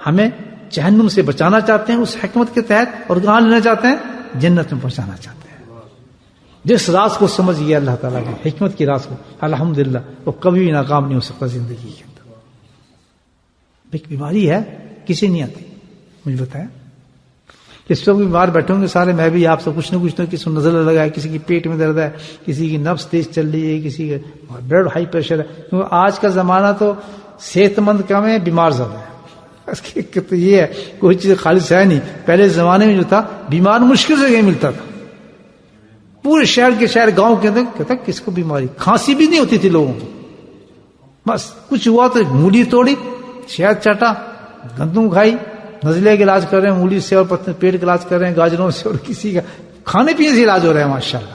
ہمیں جہنم سے بچانا چاہتے ہیں اس حکمت کے تحت، اور کہاں لینا چاہتے ہیں؟ جنت میں پہنچانا چاہتے ہیں. جس راز کو سمجھ گیا اللہ تعالیٰ نے، حکمت کی راز کو، الحمدللہ وہ کبھی بھی ناکام نہیں ہو سکتا زندگی کے اندر. ایک بیماری ہے کسی نہیں آتی. مجھے بتایا اس وقت بیمار بیٹھے ہوں گے سارے، میں بھی آپ سے کچھ نہ کچھ کسی کو نظر لگا ہے، کسی کی پیٹ میں درد ہے، کسی کی نبض تیز چل رہی ہے، کسی کا بلڈ ہائی پریشر ہے. کیونکہ آج کا زمانہ تو صحت مند کم ہے، بیمار زیادہ ہے. تو یہ ہے، کوئی چیز خالص ہے نہیں. پہلے زمانے میں جو تھا بیمار مشکل سے کہیں ملتا تھا. پورے شہر کے شہر گاؤں کے اندر کہتا کس کو بیماری، کھانسی بھی نہیں ہوتی تھی لوگوں کو. بس کچھ ہوا تو مولی توڑی، شہد چاٹا، گندم کھائی، نزلے کا علاج کر رہے ہیں مولی سے، اور پیٹ کا علاج کر رہے ہیں گاجروں سے، اور کسی کا کھانے پینے سے علاج ہو رہا ہے ماشاءاللہ.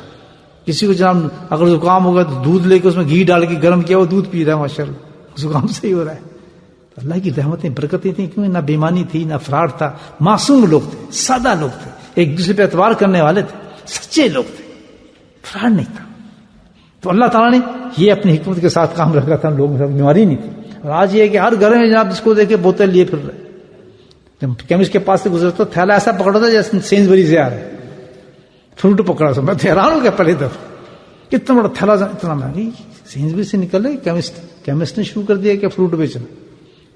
کسی کو جناب اگر زکام ہوگا تو دودھ لے کے اس میں گھی ڈال کے گرم کیا وہ دودھ پی رہا ہے ماشاءاللہ، زکام سے ہی ہو رہا ہے. تو اللہ کی رحمتیں برکتیں تھیں، کیونکہ نہ بیمانی تھی نہ فراڈ تھا. معصوم لوگ تھے، سادہ لوگ تھے، ایک دوسرے پہ اعتبار کرنے والے تھے، سچے لوگ تھے، فراڈ نہیں تھا. تو اللہ تعالیٰ نے یہ اپنی حکمت کے ساتھ کام رکھا تھا، لوگوں میں بیماری نہیں تھی. اور آج یہ ہے کہ ہر گھر میں جناب جس کو دیکھے بوتل لیے پھر رہے. جب کیمسٹ کے پاس سے گزرتا تھیلا ایسا پکڑا تھا جیسے سینسبری سے آ رہے فروٹ پکڑا تھا. میں حیران ہو گیا پہلے دفعہ، کتنا بڑا تھیلا، اتنا مہنگی. سینسبری سے نکل رہے کیمسٹ نے شروع کر دیا کہ فروٹ بیچنا.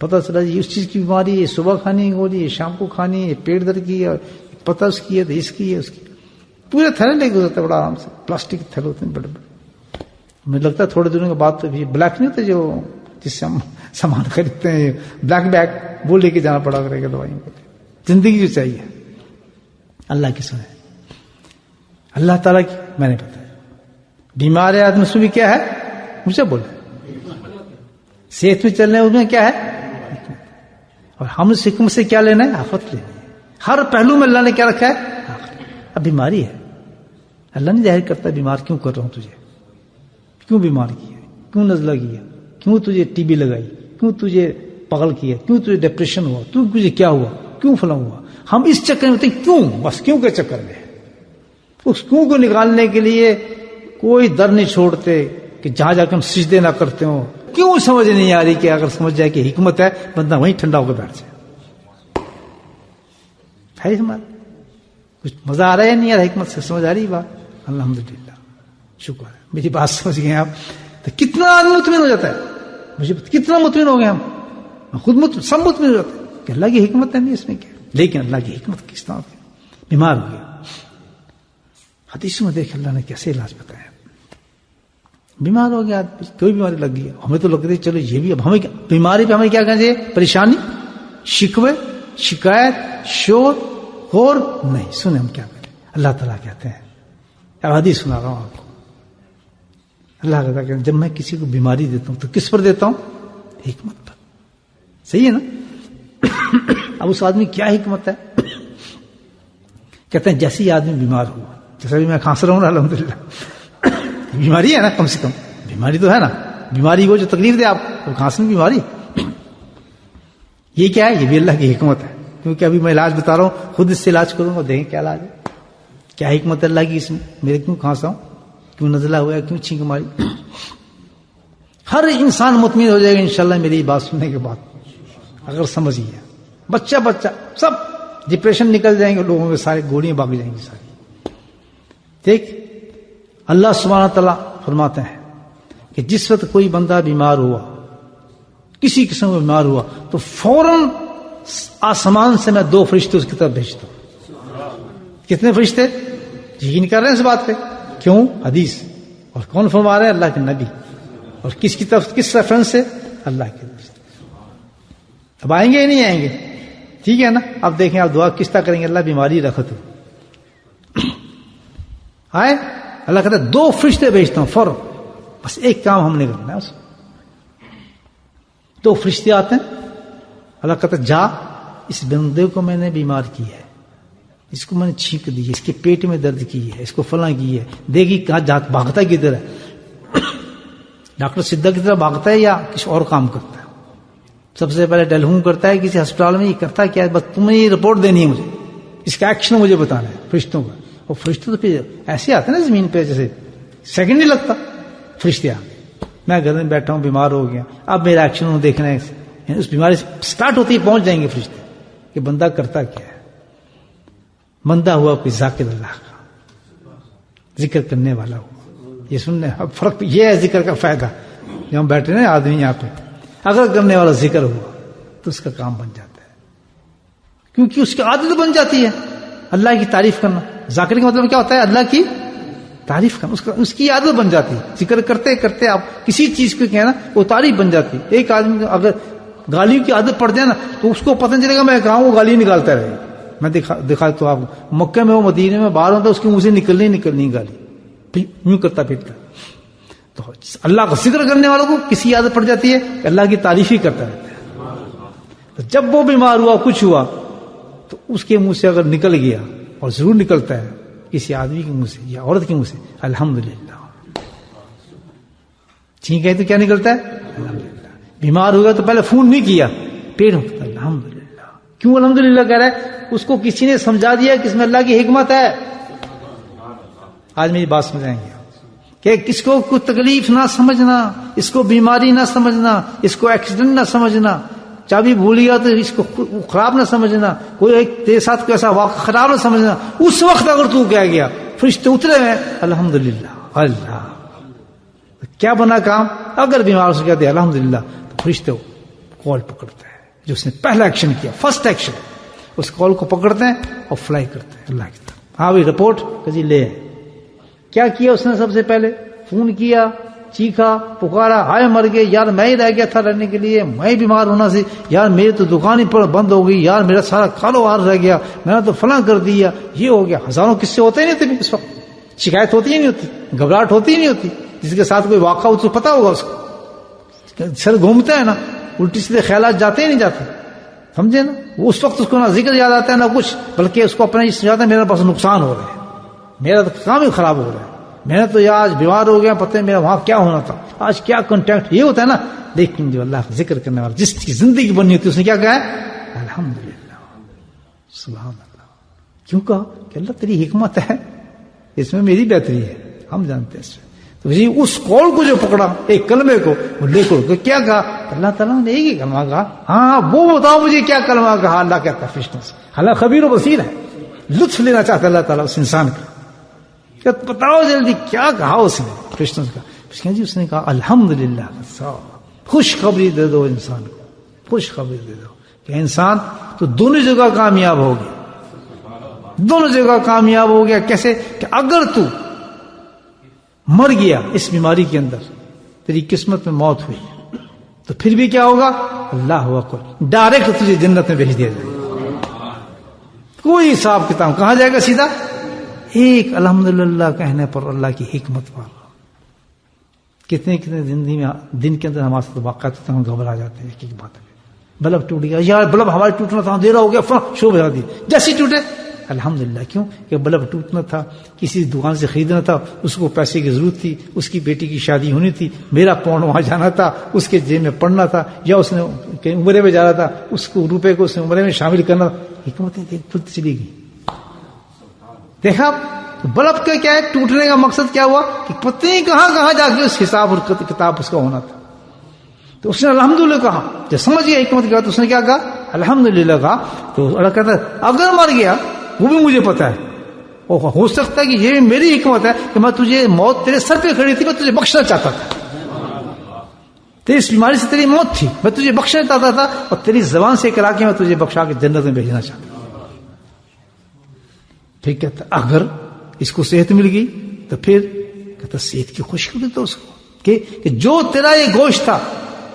پتہ چلا یہ اس چیز کی بیماری ہے، صبح کھانی ہے گولی، یہ شام کو کھانی ہے، پیٹ درد کی ہے، پتہ اس کی ہے، اس کی ہے، اس کی. پورے تھیلے لے کے گزرتا بڑا آرام سے. پلاسٹک کے تھیلے ہوتے ہیں بڑے بڑے. مجھے لگتا ہے تھوڑے دنوں کے بعد تو بھی بلیک نہیں ہوتے جو جس سے ہم سامان خریدتے ہیں بلیک بیگ وہ لے کے جانا پڑا کرے گا دوائیوں کو. زندگی جو چاہیے اللہ کی سنیں, اللہ تعالیٰ کی. میں نے بتایا بیمار آدمی سے بھی کیا ہے, مجھے بولے صحت میں چلنے اس میں کیا ہے, اور ہم اس حکمت سے کیا لینا ہے, آخرت لینا ہے. ہر پہلو میں اللہ نے کیا رکھا ہے, اب بیماری ہے, اللہ نہیں ظاہر کرتا بیمار کیوں کر رہا ہوں تجھے, کیوں بیمار کیا, کیوں نزلہ کیا, کیوں تجھے ٹی بی لگائی, کیوں تجھے پاگل کیا, کیوں تجھے ڈپریشن ہوا, تجھے کیا ہوا, کیوں فلاں ہوا. ہم اس چکر میں ہوتے ہیں کیوں, بس کیوں کے چکر میں. اس کیوں کو نکالنے کے لیے کوئی در نہیں چھوڑتے کہ جہاں جا کے ہم سجدے نہ کرتے ہوں. کیوں سمجھ نہیں آ رہی کہ اگر سمجھ جائے کہ حکمت ہے بندہ وہیں ٹھنڈا ہو کے بیٹھ جائے. ہے ہمارا کچھ مزہ آ رہا ہے نہیں آ رہا حکمت سے, سمجھ آ رہی بات. الحمدللہ شکر ہے, میری بات سمجھ گئے آپ. تو کتنا آدمی مطمئن ہو جاتا ہے, مجھے کتنا مطمئن ہو گئے ہم, خود سب مطمئن ہو جاتے ہیں کہ اللہ کی حکمت ہے نہیں اس میں کیا. لیکن اللہ کی حکمت کس طرح ہوتی ہے. بیمار ہو گیا, حدیث میں دیکھ اللہ نے کیسے علاج بتایا. بیمار ہو گیا, کوئی بیماری لگ گئی, ہمیں تو لگ رہی چلو یہ بھی, اب ہمیں بیماری پہ ہمیں کیا کہنا چاہیے, پریشانی, شکوے, شکایت, شور, غور نہیں. سنیں ہم کیا کریں. اللہ تعالیٰ کہتے ہیں, حدیث سنا رہا ہوں آپ کو. اللہ کہتا ہے جب میں کسی کو بیماری دیتا ہوں تو کس پر دیتا ہوں, حکمت پر. صحیح ہے نا. اب اس آدمی کیا حکمت ہے, کہتے ہیں جیسے ہی آدمی بیمار ہوا, جیسا بھی میں کھانس رہا ہوں نا الحمدللہ, بیماری ہے نا, کم سے کم بیماری تو ہے نا, بیماری وہ جو تکلیف دے آپ کو, کھانسنے بیماری, یہ کیا ہے, یہ بھی اللہ کی حکمت ہے. کیونکہ ابھی میں علاج بتا رہا ہوں, خود اس سے علاج کروں گا, دیکھیں کیا علاج ہے, کیا حکمت ہے اللہ کی اس میں. میرے کیوں کھانسا ہوں, کیوں نزلہ ہوا ہے, کیوں چھینک ماری. ہر انسان مطمئن ہو جائے گا انشاءاللہ میری بات سننے کے بعد, اگر سمجھ گیا. بچہ سب ڈپریشن نکل جائیں گے لوگوں کے, سارے گولیاں بھاگ جائیں گی ساری. دیکھ اللہ سبحانہ تعالیٰ فرماتے ہیں کہ جس وقت کوئی بندہ بیمار ہوا, کسی قسم کا بیمار ہوا, تو فوراً آسمان سے میں 2 فرشتے اس کی طرف بھیجتا ہوں. کتنے فرشتے, یقین کر رہے ہیں اس بات پہ, کیوں, حدیث. اور کون فرما رہے ہیں, اللہ کے نبی. اور کس کی طرف, کس ریفرنس سے, اللہ کے طرف. اب آئیں گے یا نہیں آئیں گے, ٹھیک ہے نا. اب دیکھیں آپ دعا کس طرح کریں گے, اللہ بیماری رکھت ہو آئے, اللہ کہتا ہے 2 فرشتے بھیجتا ہوں فوراً, بس ایک کام ہم نے کرنا ہے. اس 2 فرشتے آتے ہیں, اللہ کہتا ہے جا, اس بندے کو میں نے بیمار کی ہے, اس کو میں نے چھینک دی ہے, اس کے پیٹ میں درد کی ہے, اس کو فلاں کی ہے, دیکھی کہاں بھاگتا ہے کدھر ہے, ڈاکٹر سدھا کی طرح بھاگتا ہے یا کچھ اور کام کرتا ہے. سب سے پہلے ٹیلیفون کرتا ہے کسی ہسپتال میں, یہ کرتا کیا ہے, بس تمہیں یہ رپورٹ دینی ہے مجھے, اس کا ایکشن مجھے بتانا ہے فرشتوں کا. اور فرشتے تو پھر ایسے آتے ہیں نا زمین پہ, جیسے سیکنڈ نہیں لگتا. فرشتے آ گئے, میں گھر میں بیٹھا ہوں, بیمار ہو گیا, اب میرا ایکشن انہوں دیکھنا ہے. اس بیماری سے سٹارٹ ہوتی ہے, پہنچ جائیں گے فرشتے کہ بندہ کرتا کیا ہے. بندہ ہوا کوئی ذاکر اللہ کا, ذکر کرنے والا ہوا. یہ سننے فرق یہ ہے ذکر کا فائدہ. جو ہم بیٹھے نا آدمی یہاں پہ, اگر کرنے والا ذکر ہوا تو اس کا کام بن جاتا ہے, کیونکہ اس کی عادت بن جاتی ہے اللہ کی تعریف کرنا. ذاکر کا مطلب کیا ہوتا ہے, اللہ کی تعریف کرنا. اس کی عادت بن جاتی ہے. ذکر کرتے کرتے آپ کسی چیز کو کہنا, وہ تعریف بن جاتی ہے. ایک آدمی کو اگر گالیوں کی عادت پڑ جائے نا, تو اس کو پتہ نہیں چلے گا میں کہاں, وہ گالی نکالتا رہے. میں دکھا تو آپ مکے میں, وہ مدینے میں باہر ہوتا, اس کی منہ سے نکلنی گالی, یوں کرتا پھرتا. تو اللہ کا ذکر کرنے والوں کو کسی عادت پڑ جاتی ہے کہ اللہ کی تعریف ہی کرتا رہتا ہے. تو جب وہ بیمار ہوا, کچھ ہوا, تو اس کے منہ سے اگر نکل گیا, اور ضرور نکلتا ہے کسی آدمی کے منہ سے یا عورت کے منہ سے, الحمدللہ. ٹھیک ہے, تو کیا نکلتا ہے, الحمدللہ. بیمار ہو گیا تو پہلے فون نہیں کیا, پیٹ ہوتا ہے, الحمدللہ. کیوں الحمدللہ کہہ رہا ہے, اس کو کسی نے سمجھا دیا کہ اس میں اللہ کی حکمت ہے. آج میری بات سمجھائیں گے کہ کس کو کوئی تکلیف نہ سمجھنا, اس کو بیماری نہ سمجھنا, اس کو ایکسیڈنٹ نہ سمجھنا, چابی بھول گیا تو اس کو خراب نہ سمجھنا, کوئی ایک تیرے ساتھ کوئی ایسا واقعہ خراب نہ سمجھنا. اس وقت اگر تو کہہ گیا, فرشتے اترے ہیں, الحمدللہ. اللہ کیا بنا کام, اگر بیمار سے کہتے الحمدللہ, تو فرشتے کال پکڑتے ہیں, جو اس نے پہلا ایکشن کیا, فرسٹ ایکشن, اس کال کو پکڑتے ہیں اور فلائی کرتے ہیں اللہ کی طرف. ہاں بھائی رپورٹ کجی لے. کیا کیا اس نے, سب سے پہلے فون کیا, چیخا پکارا، ہائے مر گئے یار، میں ہی رہ گیا تھا رہنے کے لیے، میں بیمار ہونا سی یار، میری تو دکان ہی پر بند ہو گئی یار، میرا سارا کاروبار رہ گیا، میں نے تو فلاں کر دیا، یہ ہو گیا. ہزاروں قصے ہوتے ہی نہیں تھے اس وقت، شکایت ہوتی ہی نہیں ہوتی، گھبراہٹ ہوتی ہی نہیں ہوتی. جس کے ساتھ کوئی واقعہ ہو تو پتا ہوگا اس کو، سر گھومتا ہے نا، الٹی سیدھے خیالات جاتے ہی نہیں جاتے، سمجھے نا. وہ اس وقت اس کو نہ ذکر یاد آتا ہے نہ کچھ، بلکہ اس کو اپنا اس یاد ہے میرے پاس نقصان ہو رہا ہے، میرا تو کام ہی خراب ہو رہا ہے، میں نے تو یہ آج بیمار ہو گیا، پتہ ہے میرا وہاں کیا ہونا تھا، آج کیا کنٹیکٹ، یہ ہوتا ہے نا. لیکن جو اللہ کا ذکر کرنے والا جس کی زندگی بنی ہوتی ہے اس نے کیا کہا ہے؟ الحمدللہ، سبحان اللہ. کیوں کہا؟ کہ اللہ تیری حکمت ہے، اس میں میری بہتری ہے، ہم جانتے ہیں اس میں. تو اس قول کو جو پکڑا، ایک کلمے کو، وہ لے کر کیا کہا؟ اللہ تعالیٰ نے ایک ہی کلمہ کہا. ہاں وہ بتاؤ مجھے کیا کلمہ کہا. اللہ کہتا ہے فرشتوں سے، اللہ خبیر و بصیر ہے، لطف لینا چاہتا ہے اللہ تعالیٰ اس انسان کا، کہ بتاؤ جلدی کیا کہا اس نے. فرشتوں سے کہا جی اس نے کہا الحمدللہ، خوشخبری دے دو انسان کو، خوشخبری دے دو کہ انسان تو دونوں جگہ کامیاب ہو گیا، دونوں جگہ کامیاب ہو گیا. کیسے؟ کہ اگر تو مر گیا اس بیماری کے اندر، تیری قسمت میں موت ہوئی، تو پھر بھی کیا ہوگا؟ اللہ اکبر، ڈائریکٹ تجھے جنت میں بھیج دیا جائے گا، کوئی حساب کتاب. کہاں جائے گا؟ سیدھا ایک الحمدللہ کہنے پر اللہ کی حکمت پر. کتنے کتنے زندگی میں دن کے اندر ہمارے ساتھ واقعات ہوتے ہیں، ہم گھبرا جاتے ہیں. ایک بات ہے، بلب ٹوٹ گیا یار، بلب ہمارے ٹوٹنا تھا، اندھیرا ہو گیا، شو بجا دی، جیسے ٹوٹے الحمدللہ. کیوں کہ بلب ٹوٹنا تھا، کسی دکان سے خریدنا تھا، اس کو پیسے کی ضرورت تھی، اس کی بیٹی کی شادی ہونی تھی، میرا پاؤنڈ وہاں جانا تھا، اس کے جیب میں پڑنا تھا، یا اس نے کہیں عمرے میں جانا تھا، اس کو روپے کو اس نے عمرے میں شامل کرنا تھا. حکمتیں کھلتی چلی گئی. دیکھا بلب کا کیا ہے ٹوٹنے کا مقصد کیا ہوا؟ کہ پتہ نہیں کہاں کہاں جا کے اس حساب اور کتاب اس کا ہونا تھا. تو اس نے الحمدللہ کہا، جب سمجھ گیا حکمت کیا، تو اس نے کیا کہا؟ الحمدللہ کہا. تو اللہ کہتا ہے اگر مر گیا وہ بھی مجھے پتا ہے، اور ہو سکتا ہے کہ یہ میری حکمت ہے کہ میں تجھے، موت تیرے سر پہ کھڑی تھی، میں تجھے بخشنا چاہتا تھا، تیری اس بیماری سے تیری موت تھی، میں تجھے بخشنا چاہتا تھا، اور تیری زبان سے کرا کے میں تجھے بخشا کے جنت میں بھیجنا چاہتا تھا. پھر کہتا اگر اس کو صحت مل گئی تو پھر کہتا صحت کی خوشخبری تو اس کو کہ جو تیرا یہ گوشت تھا،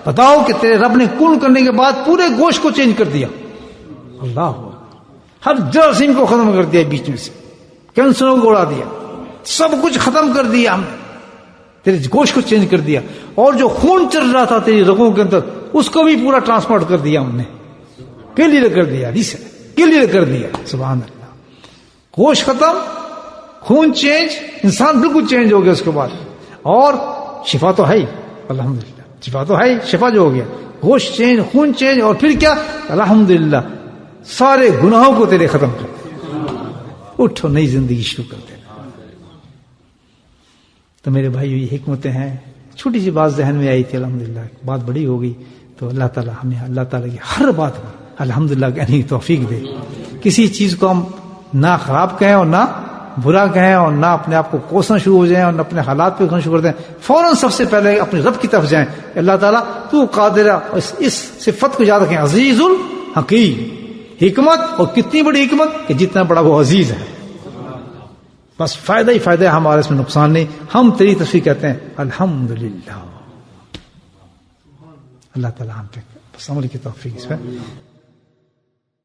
بتاؤ کہ تیرے رب نے کن کرنے کے بعد پورے گوشت کو چینج کر دیا. اللہ، ہر جراثیم کو ختم کر دیا، بیچ میں سے کینسروں کو اڑا دیا، سب کچھ ختم کر دیا ہم نے، تیرے گوشت کو چینج کر دیا. اور جو خون چل رہا تھا تیری رگوں کے اندر، اس کو بھی پورا ٹرانسپورٹ کر دیا ہم نے، کلیئر کر دیا، کلیئر کر دیا. سبحان اللہ، گوشت ختم، خون چینج، انسان بالکل چینج ہو گیا اس کے بعد. اور شفا تو ہے ہی، الحمدللہ شفا تو ہے ہی، شفا جو ہو گیا، گوشت چینج، خون چینج، اور پھر کیا؟ الحمدللہ سارے گناہوں کو تیرے ختم کر دیا، اٹھو نئی زندگی شروع کر دے. تو میرے بھائی یہ حکمتیں ہیں. چھوٹی سی بات ذہن میں آئی تھی، الحمدللہ بات بڑی ہو گئی. تو اللہ تعالیٰ ہمیں اللہ تعالیٰ کی ہر بات پر الحمدللہ کہنے کی توفیق دے. کسی چیز کو ہم نہ خراب کہیں اور نہ برا کہیں، اور نہ اپنے آپ کو کوسنا شروع ہو جائیں، اور نہ اپنے حالات پہ کرنا شروع کر دیں. فوراً سب سے پہلے اپنے رب کی طرف جائیں. اللہ تعالیٰ تو قادر، اس صفت کو یاد رکھیں، عزیز الحکیم، حکمت، اور کتنی بڑی حکمت کہ جتنا بڑا وہ عزیز ہے. بس فائدہ ہی فائدہ ہے، ہمارے اس میں نقصان نہیں. ہم تیری تصویر کہتے ہیں الحمدللہ. اللہ تعالیٰ ہم پہ عمل کی توفیق اس میں